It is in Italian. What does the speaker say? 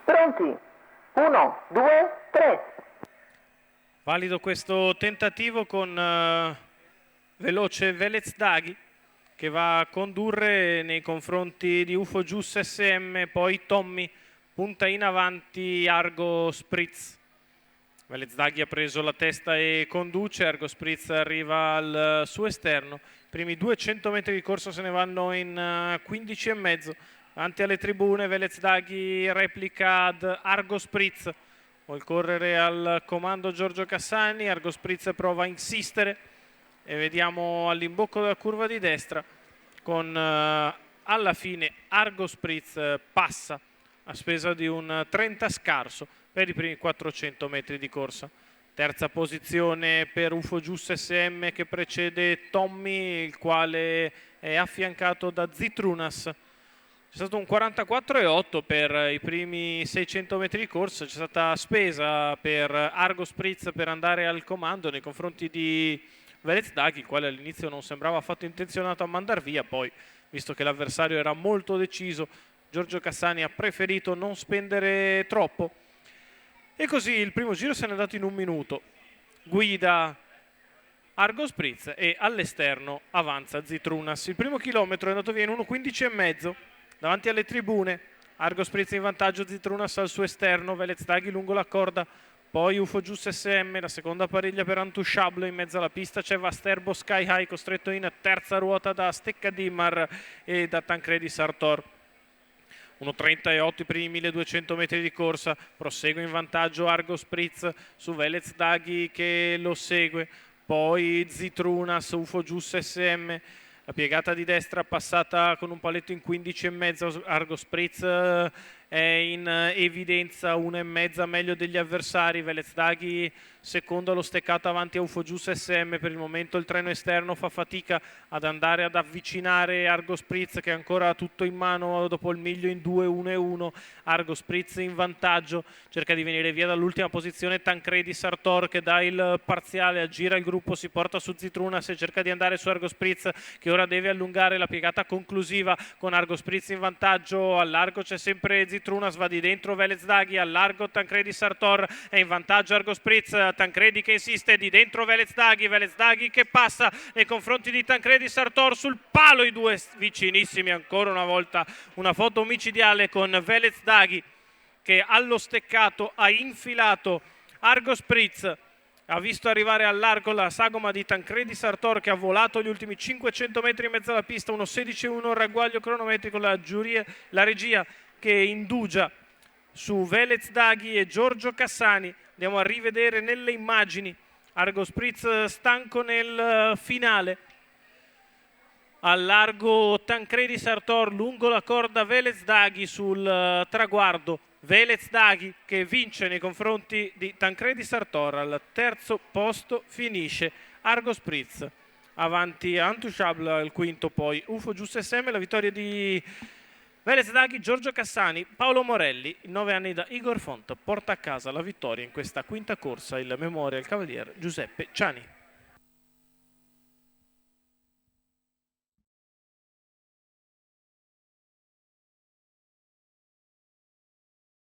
Pronti? 1, 2, 3. Valido questo tentativo con veloce Velez Daghi che va a condurre nei confronti di UFO Gius SM, poi Tommy, punta in avanti Argo Spritz. Velez Daghi ha preso la testa e conduce, Argo Spritz arriva al suo esterno. I primi 200 metri di corsa se ne vanno in 15 e mezzo. Davanti alle tribune Velez Daghi replica ad Argo Spritz. Vuol correre al comando Giorgio Cassani, Argo Spritz prova a insistere e vediamo all'imbocco della curva di destra con alla fine Argo Spritz passa a spesa di un 30 scarso per i primi 400 metri di corsa. Terza posizione per UFO Gius SM che precede Tommy, il quale è affiancato da Zitrunas. C'è stato un 44,8 per i primi 600 metri di corsa, c'è stata spesa per Argo Spritz per andare al comando nei confronti di Velez Daghi, il quale all'inizio non sembrava affatto intenzionato a mandar via, poi visto che l'avversario era molto deciso, Giorgio Cassani ha preferito non spendere troppo e così il primo giro se n'è andato in un minuto. Guida Argo Spritz e all'esterno avanza Zitrunas. Il primo chilometro è andato via in 1,15 e mezzo. Davanti alle tribune, Argo Spritz in vantaggio, Zitrunas al suo esterno, Velez Daghi lungo la corda, poi UFO Gius SM, la seconda pariglia per Antouchable, in mezzo alla pista c'è Vasterbo Sky High costretto in terza ruota da Stecca Dimar e da Tancredi Sartor. 1,38 i primi 1200 metri di corsa, prosegue in vantaggio Argo Spritz su Velez Daghi che lo segue, poi Zitrunas, UFO Gius SM. La piegata di destra passata con un paletto in 15 e mezzo, Argo Spritz è in evidenza 1,5 meglio degli avversari, Velez Daghi secondo allo steccato avanti a UFO Gius SM, per il momento il treno esterno fa fatica ad andare ad avvicinare Argo Spritz che è ancora tutto in mano dopo il miglio in 2, 1 e 1, Argo Spritz in vantaggio, cerca di venire via dall'ultima posizione Tancredi Sartor che dà il parziale, aggira il gruppo, si porta su Zitrunas e cerca di andare su Argo Spritz che ora deve allungare la piegata conclusiva con Argo Spritz in vantaggio, al largo c'è sempre Zitrunas, va di dentro Velez Daghi, al largo Tancredi Sartor, è in vantaggio Argo Spritz, Tancredi che insiste, di dentro Velez Daghi che passa nei confronti di Tancredi Sartor sul palo, i due vicinissimi, ancora una volta una foto omicidiale con Velez Daghi che allo steccato ha infilato Argo Spritz. Ha visto arrivare al largo la sagoma di Tancredi Sartor che ha volato gli ultimi 500 metri in mezzo alla pista, 1,16,1 il ragguaglio cronometrico, la regia che indugia su Velez Daghi e Giorgio Cassani. Andiamo a rivedere nelle immagini Argo Spritz stanco nel finale. Al largo Tancredi Sartor, lungo la corda Velez Daghi sul traguardo. Velez Daghi che vince nei confronti di Tancredi Sartor, al terzo posto finisce Argo Spritz, avanti Antouchable al quinto, poi UFO Gius SM, la vittoria di Velez Daghi, Giorgio Cassani, Paolo Morelli, 9 anni da Igor Font, porta a casa la vittoria in questa quinta corsa il Memorial Cavalier Giuseppe Ciani.